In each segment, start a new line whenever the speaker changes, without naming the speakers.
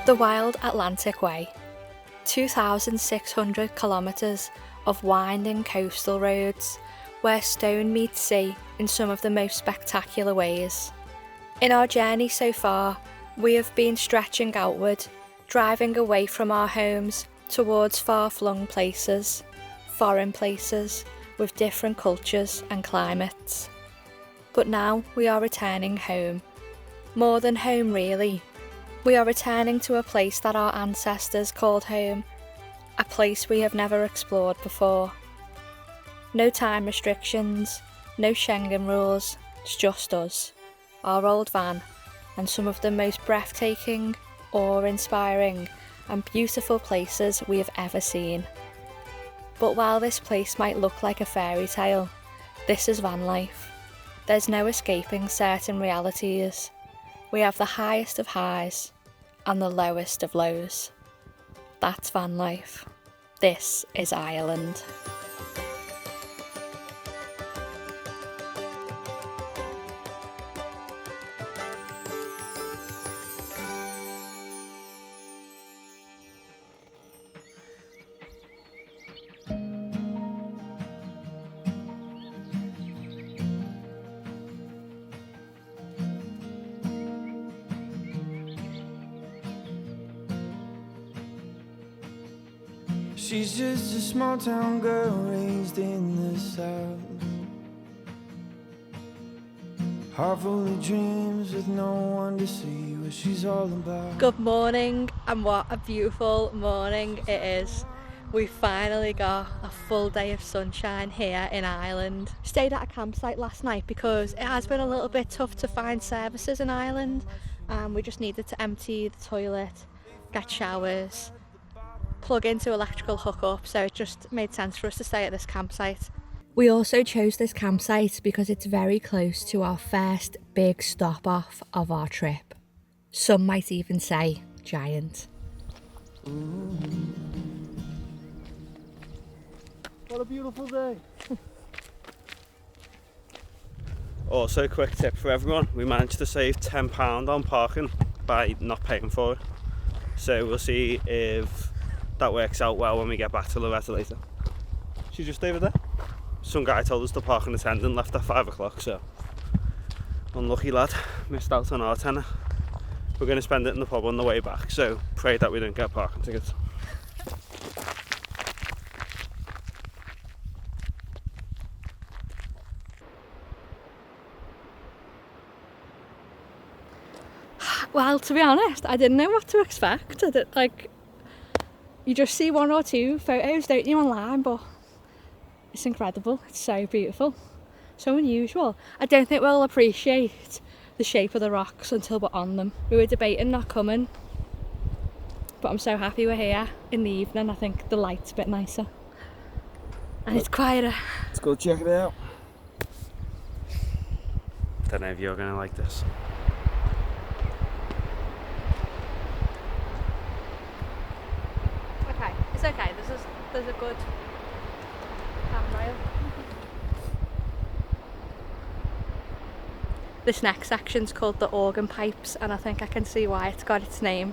The Wild Atlantic Way, 2,600 kilometres of winding coastal roads where stone meets sea in some of the most spectacular ways. In our journey so far, we have been stretching outward, driving away from our homes towards far-flung places, foreign places with different cultures and climates. But now we are returning home. More than home really. We are returning to a place that our ancestors called home, a place we have never explored before. No time restrictions, no Schengen rules, it's just us, our old van, and some of the most breathtaking, awe-inspiring and beautiful places we have ever seen. But while this place might look like a fairy tale, this is Vanlife. There's no escaping certain realities. We have the highest of highs and the lowest of lows. That's Vanlife. This is Ireland.
She's just a small town girl raised in the south, heart full of dreams with no one to see what she's all about.
Good morning, and what a beautiful morning it is. We finally got a full day of sunshine here in Ireland. Stayed at a campsite last night because it has been a little bit tough to find services in Ireland, and we just needed to empty the toilet, get showers, plug into electrical hookup, so it just made sense for us to stay at this campsite. We also chose this campsite because it's very close to our first big stop off of our trip. Some might even say giant.
What a beautiful day.
Also, quick tip for everyone, we managed to save £10 on parking by not paying for it. So we'll see if that works out well when we get back to Loretta later. She's just over there. Some guy told us the parking attendant left at 5 o'clock, so unlucky lad, missed out on our tenner. We're going to spend it in the pub on the way back, so pray that we don't get parking tickets.
Well, to be honest, I didn't know what to expect. You just see one or two photos, don't you, online, but it's incredible. It's so beautiful, so unusual. I don't think we'll appreciate the shape of the rocks until we're on them. We were debating not coming, but I'm so happy we're here in the evening. I think the light's a bit nicer and it's quieter.
Let's go check it out.
Don't know if you're going to like this.
It's okay, there's a good handrail. This next section's called the organ pipes, and I think I can see why it's got its name.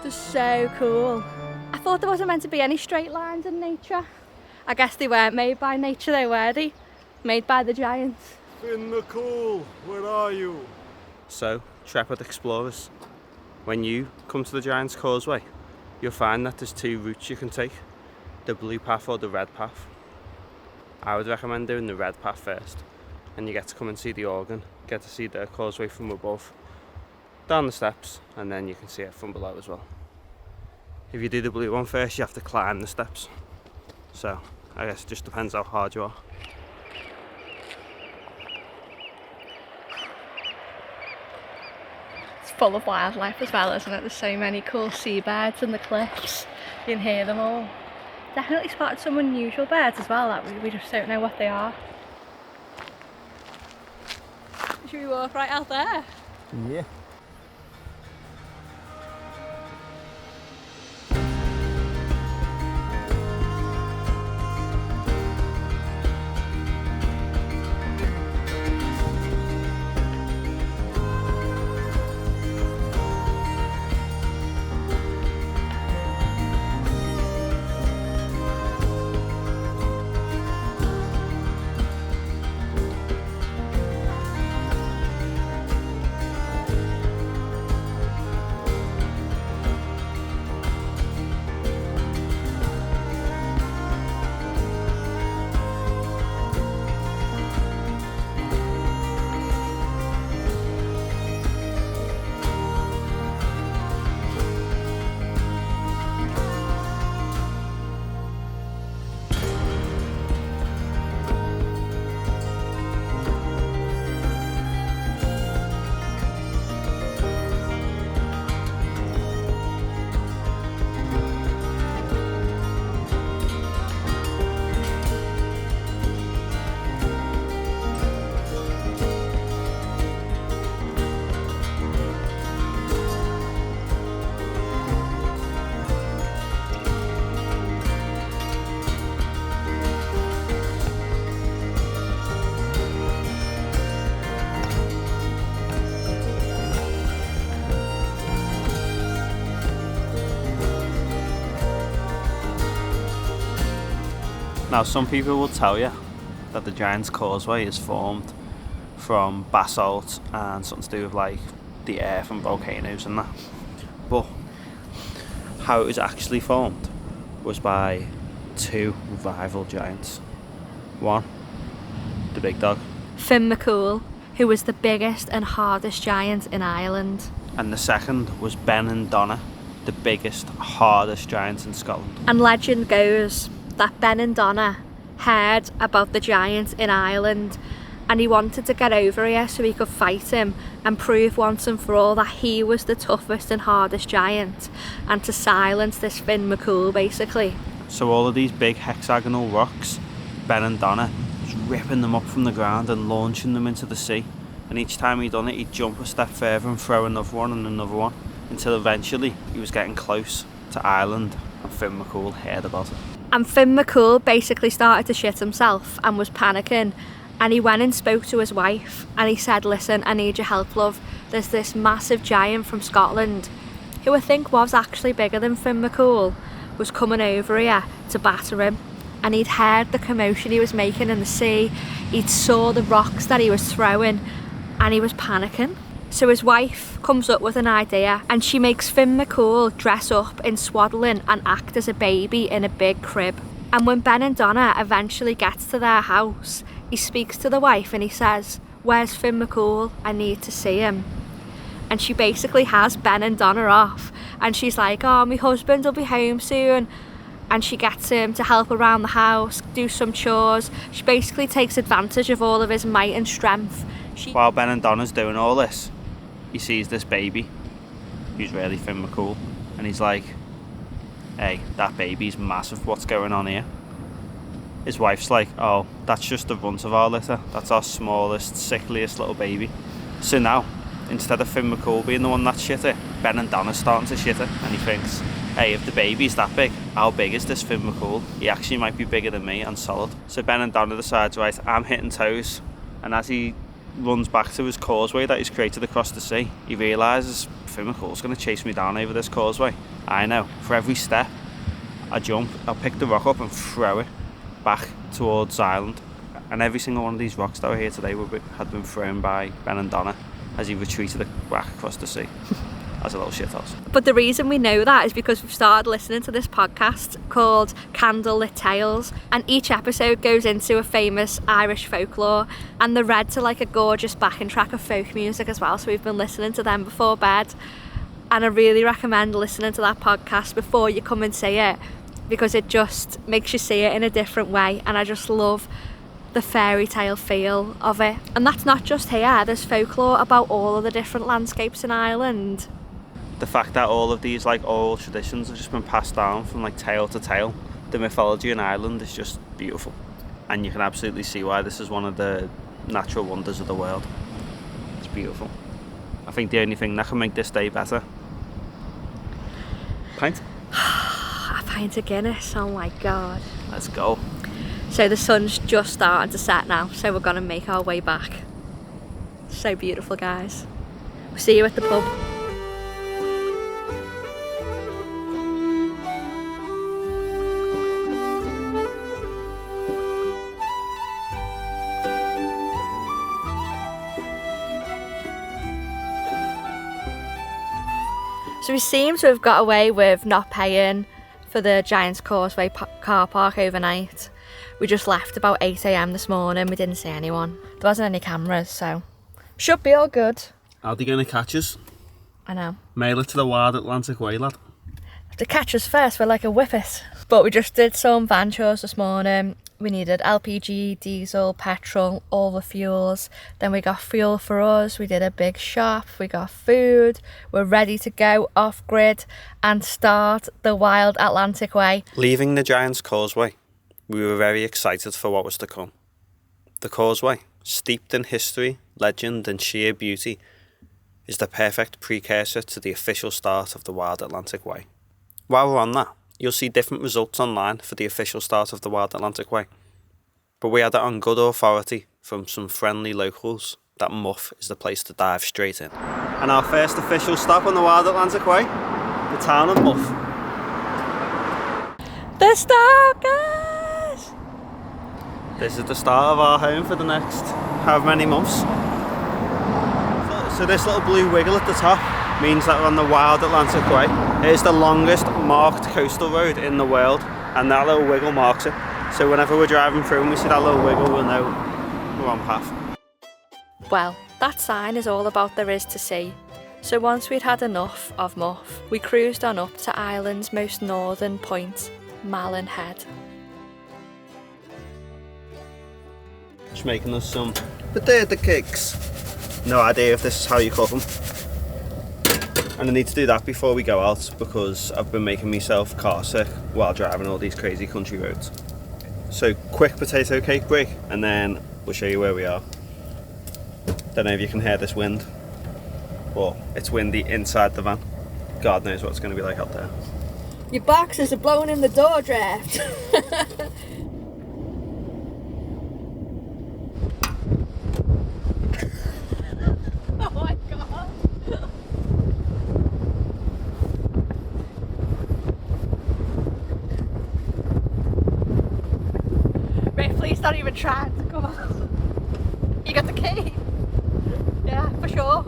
Just so cool. I thought there wasn't meant to be any straight lines in nature. I guess they weren't made by nature, though, were they? Made by the giants.
Finn McCool, where are you?
So, Trepid Explorers, when you come to the Giant's Causeway, you'll find that there's two routes you can take, the blue path or the red path. I would recommend doing the red path first, and you get to come and see the organ, get to see the causeway from above, down the steps, and then you can see it from below as well. If you do the blue one first, you have to climb the steps. So, I guess it just depends how hard you are.
It's full of wildlife as well, isn't it? There's so many cool seabirds in the cliffs. You can hear them all. Definitely spotted some unusual birds as well that we just don't know what they are. Should we walk right out there?
Yeah.
Now, some people will tell you that the Giant's Causeway is formed from basalt and something to do with like the air from volcanoes and that. But how it was actually formed was by two rival giants. One, the big dog,
Finn McCool, who was the biggest and hardest giant in Ireland.
and the second was Ben and Donna, the biggest, hardest giants in Scotland.
And legend goes that Ben and Donna heard about the giant in Ireland, and he wanted to get over here so he could fight him and prove once and for all that he was the toughest and hardest giant, and to silence this Finn McCool basically.
So all of these big hexagonal rocks, Ben and Donna was ripping them up from the ground and launching them into the sea. And each time he'd done it, he'd jump a step further and throw another one and another one, until eventually he was getting close to Ireland and Finn McCool heard about it.
And Finn McCool basically started to shit himself and was panicking, and he went and spoke to his wife and he said, listen, I need your help, love. There's this massive giant from Scotland, who I think was actually bigger than Finn McCool, was coming over here to batter him. And he'd heard the commotion he was making in the sea, he'd saw the rocks that he was throwing, and he was panicking. So his wife comes up with an idea, and she makes Finn McCool dress up in swaddling and act as a baby in a big crib. And when Ben and Donna eventually gets to their house, he speaks to the wife and he says, where's Finn McCool? I need to see him. And she basically has Ben and Donna off, and she's like, oh, my husband will be home soon. And she gets him to help around the house, do some chores. She basically takes advantage of all of his might and strength.
While Ben and Donna's doing all this, he sees this baby, who's really Finn McCool, and he's like, hey, that baby's massive, what's going on here? His wife's like, oh, that's just the runt of our litter, that's our smallest, sickliest little baby. So now, instead of Finn McCool being the one that's shit it, Ben and Donna's starting to shit it, and he thinks, hey, if the baby's that big, how big is this Finn McCool? He actually might be bigger than me and solid. So Ben and Donna decides, right, I'm hitting toes, and as he runs back to his causeway that he's created across the sea, he realises Finn McCool's going to chase me down over this causeway. I know, for every step I jump, I'll pick the rock up and throw it back towards Ireland. And every single one of these rocks that were here today had been thrown by Ben and Donna as he retreated back across the sea. As a little shithouse.
But the reason we know that is because we've started listening to this podcast called Candlelit Tales, and each episode goes into a famous Irish folklore, and the Reds are like a gorgeous backing track of folk music as well, so we've been listening to them before bed, and I really recommend listening to that podcast before you come and see it, because it just makes you see it in a different way, and I just love the fairy tale feel of it. And that's not just here, there's folklore about all of the different landscapes in Ireland.
The fact that all of these like oral traditions have just been passed down from like tale to tale, the mythology in Ireland is just beautiful, and you can absolutely see why this is one of the natural wonders of the world. It's beautiful. I think the only thing that can make this day better, pint?
A pint of Guinness, oh my god.
Let's go.
So the sun's just starting to set now, so we're gonna make our way back. So beautiful, guys. We'll see you at the pub. So we seem to have got away with not paying for the Giant's Causeway car park overnight. We just left about 8 AM this morning, we didn't see anyone. There wasn't any cameras, so should be all good.
How they gonna catch us?
I know.
Mail it to the Wild Atlantic Way, lad.
Have to catch us first, we're like a whippet. But we just did some van chores this morning. We needed LPG, diesel, petrol, all the fuels. Then we got fuel for us. We did a big shop. We got food. We're ready to go off grid and start the Wild Atlantic Way.
Leaving the Giant's Causeway, we were very excited for what was to come. The causeway, steeped in history, legend and sheer beauty, is the perfect precursor to the official start of the Wild Atlantic Way. While we're on that, you'll see different results online for the official start of the Wild Atlantic Way. But we had it on good authority from some friendly locals that Muff is the place to dive straight in. And our first official stop on the Wild Atlantic Way, the town of Muff.
The stop, guys!
This is the start of our home for the next however many months. So this little blue wiggle at the top means that we're on the wild Atlantic Way. It is the longest marked coastal road in the world, and that little wiggle marks it. So whenever we're driving through and we see that little wiggle, we'll know we're on path.
Well, that sign is all about there is to see. So once we'd had enough of Muff, we cruised on up to Ireland's most northern point, Malin Head.
Just making us some potato cakes. No idea if this is how you cook them. And I need to do that before we go out because I've been making myself car sick while driving all these crazy country roads. So quick potato cake break and then we'll show you where we are. Don't know if you can hear this wind, but it's windy inside the van. God knows what it's going to be like out there.
Your boxes are blowing in the door draft. Oh my god. Ripley's not even trying to come on. You got the key? Yeah, for sure.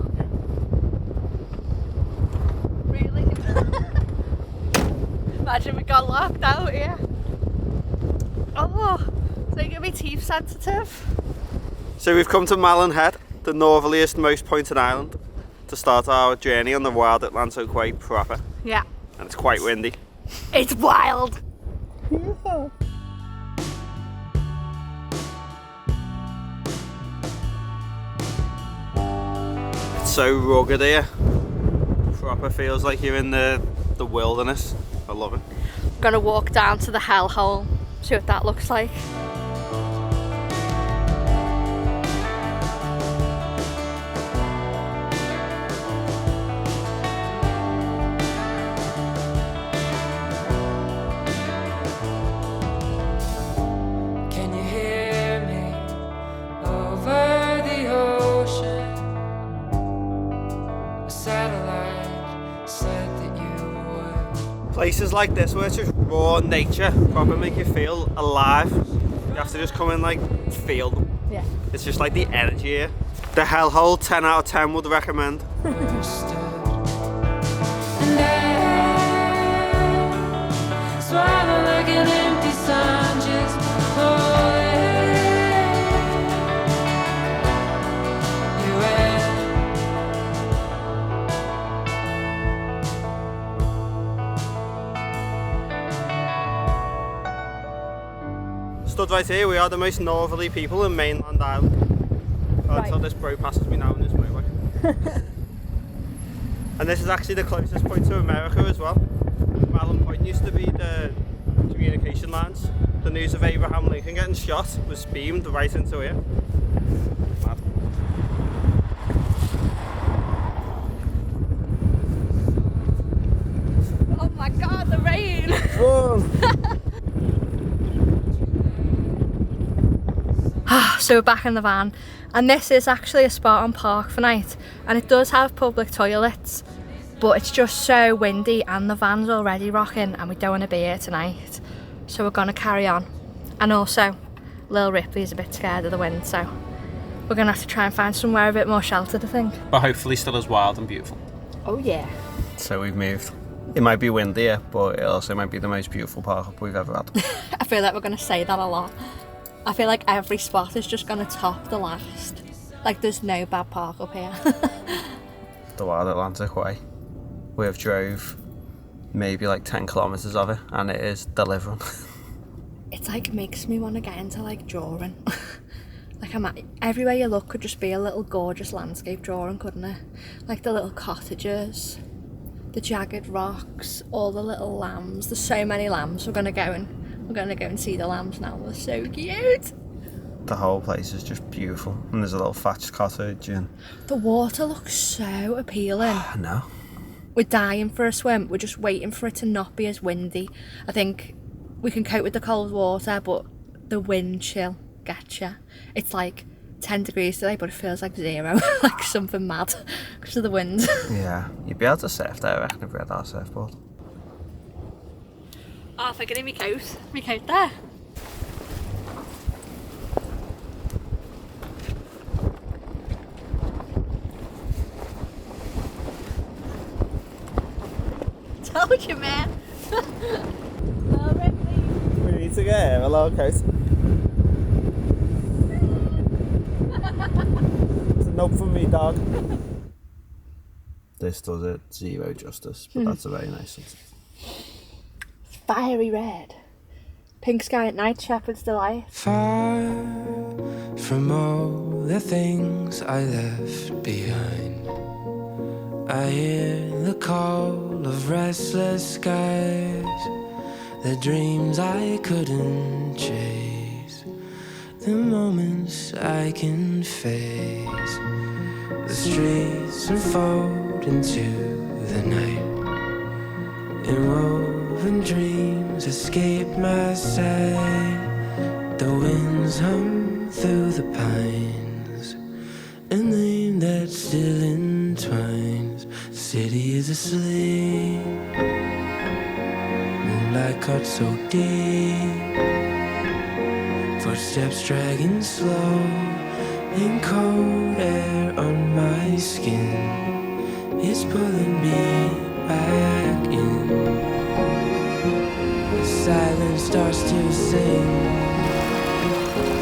Really? Imagine we got locked out here. Oh, it's making me teeth sensitive.
So we've come to Malin Head, the northerliest most point in Ireland, to start our journey on the wild Atlantic Way proper.
Yeah.
And it's quite windy.
It's wild.
It's so rugged here. Proper feels like you're in the wilderness. I love it.
I'm gonna walk down to the hellhole, see what that looks like.
Can you hear me over the ocean? A satellite said that you would.
Places like this where it's just raw nature, proper make you feel alive. You have to just come and like feel them.
Yeah.
It's just like the energy here. The hellhole, 10 out of 10 would recommend.
Understood. And I swallow like an empty sun, just
Stood right here, we are the most northerly people in mainland Ireland. Until this bro passes me now in this motorway. And this is actually the closest point to America as well. Malin Point used to be the communication lines. The news of Abraham Lincoln getting shot was beamed right into here. Mad.
Oh my god, the rain! So we're back in the van, and this is actually a spot on park for night, and it does have public toilets, but it's just so windy and the van's already rocking and we don't want to be here tonight, so we're gonna carry on. And also little Ripley is a bit scared of the wind, so we're gonna have to try and find somewhere a bit more sheltered, I think.
But hopefully still as wild and beautiful.
Oh yeah.
So we've moved. It might be windier, but it also might be the most beautiful park up we've ever had.
I feel like we're gonna say that a lot. I feel like every spot is just gonna top the last. Like there's no bad park up here.
The wild Atlantic Way. We have drove maybe like 10 kilometres of it, and it is delivering.
It's like makes me want to get into like drawing. Like everywhere you look could just be a little gorgeous landscape drawing, couldn't it? Like the little cottages, the jagged rocks, all the little lambs. There's so many lambs. We're gonna go and see the lambs now. They're so cute.
The whole place is just beautiful, and there's a little thatched cottage and
the water looks so appealing.
I know.
We're dying for a swim. We're just waiting for it to not be as windy. I think we can cope with the cold water, but the wind chill gets ya. It's like 10 degrees today, but it feels like 0, like something mad because of the wind.
Yeah, you'd be able to surf there, I reckon, if we had our surfboard.
Oh, if I get in my coat there. told you, man. Hello, Ripley.
We need to get him a little coat.
It's a note from me, dog.
This does it zero justice, but that's a very nice sunset.
Fiery red. Pink sky at night, shepherd's delight.
Far from all the things I left behind, I hear the call of restless skies, the dreams I couldn't chase, the moments I can face. The streets unfold into the night, and woven dreams escape my sight. The winds hum through the pines, a name that still entwines. The city is asleep, moonlight caught so deep, footsteps dragging slow, in cold air on my skin, it's pulling me back in. The silence starts to sing,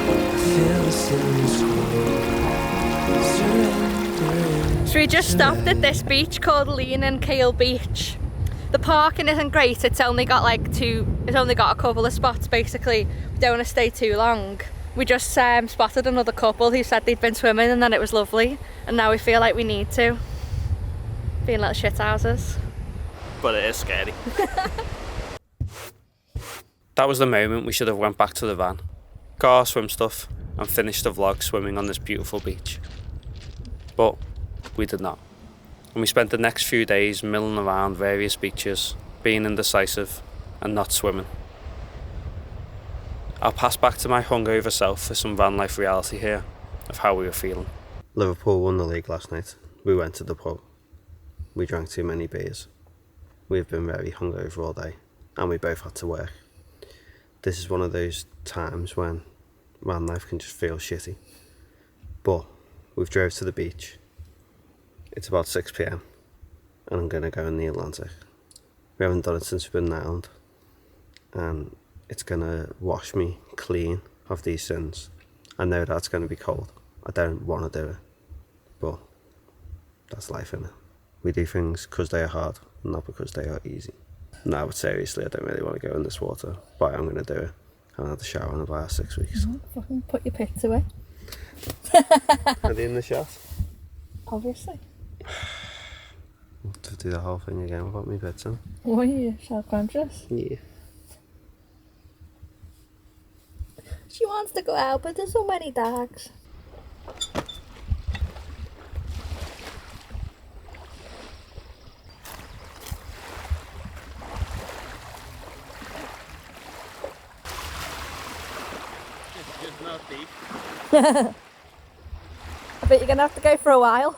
I feel the silence grow, surrendering.
So we just stopped at this beach called Lean Kale Beach. The parking isn't great, it's only got a couple of spots basically. We don't want to stay too long. We just spotted another couple who said they'd been swimming and then it was lovely, and now we feel like we need to. Being little shithouses.
But it is scary. That was the moment we should have went back to the van, got our swim stuff and finished the vlog swimming on this beautiful beach. But we did not. And we spent the next few days milling around various beaches, being indecisive and not swimming. I'll pass back to my hungover self for some van life reality here of how we were feeling. Liverpool won the league last night. We went to the pub. We drank too many beers. We've been very hungover all day and we both had to work. This is one of those times when van life can just feel shitty. But we've drove to the beach. It's about 6 PM and I'm going to go in the Atlantic. We haven't done it since we've been nailed, and it's going to wash me clean of these sins. I know that's going to be cold. I don't want to do it, but that's life, innit? We do things because they are hard, not because they are easy. No, but seriously, I don't really want to go in this water, but I'm going to do it. I haven't had a shower in about 6 weeks.
Fucking put your pits away.
Are they in the shot?
Obviously.
To do the whole thing again without me bits in.
Why are you self-conscious?
Yeah.
She wants to go out, but there's so many dogs.
It's not deep.
I bet you're gonna have to go for a while.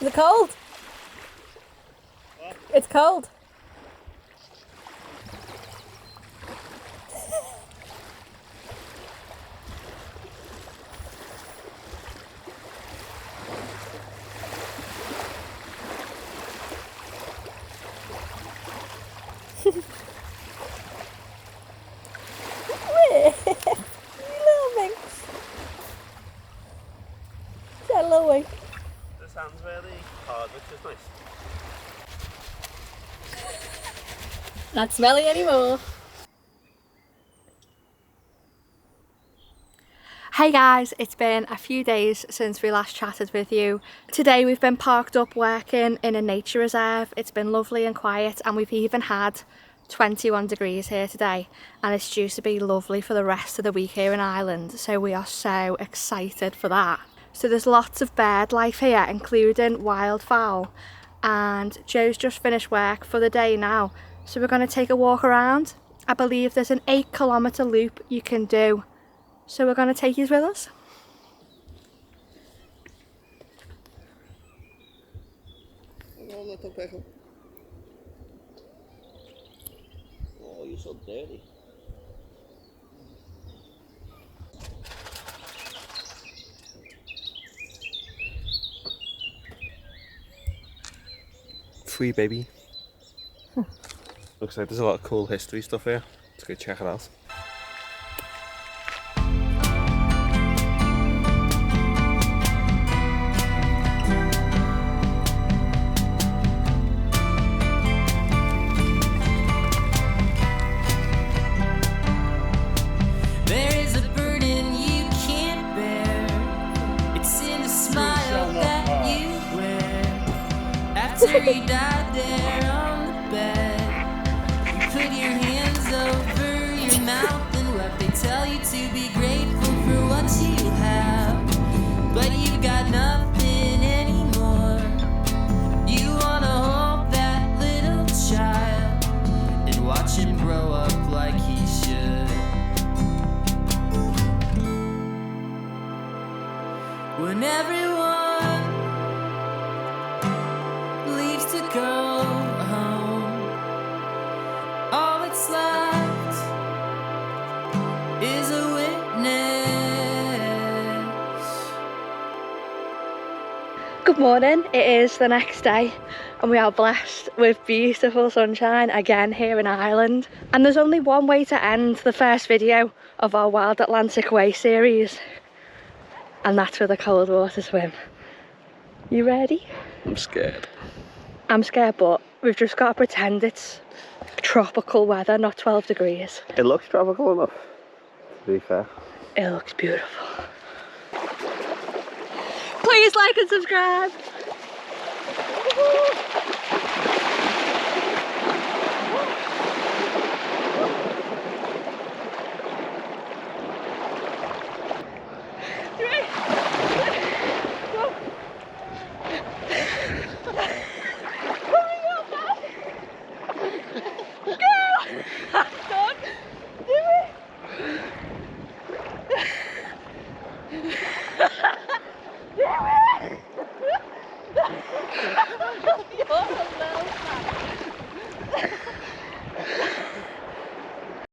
Is it cold?
What?
It's cold.
The sand's really hard, which is nice.
Not smelly anymore. Hey guys, it's been a few days since we last chatted with you. Today we've been parked up working in a nature reserve. It's been lovely and quiet, and we've even had 21 degrees here today, and it's due to be lovely for the rest of the week here in Ireland, so we are so excited for that. So there's lots of bird life here, including wildfowl, and Joe's just finished work for the day now, so we're going to take a walk around. I believe there's an 8 kilometre loop you can do, so we're going to take you with us.
Don't pick him. Oh, you're so dirty. Free baby. Looks like there's a lot of cool history stuff here. Let's go check it out.
There is a burden you can't bear. It's in the smile that you wear. After you died there on the bed, you put your hands over your mouth and wept. They tell you to be grateful for what you have, but you've got nothing anymore. You wanna hold that little child and watch him grow up like he should. When everyone leaves to go home, all that's left is a witness.
Good morning, it is the next day and we are blessed with beautiful sunshine again here in Ireland. And there's only one way to end the first video of our Wild Atlantic Way series, and that's with a cold water swim. You ready?
I'm scared.
I'm scared, but we've just got to pretend it's tropical weather, not 12 degrees.
It looks tropical enough, to be fair.
It looks beautiful. Please like and subscribe.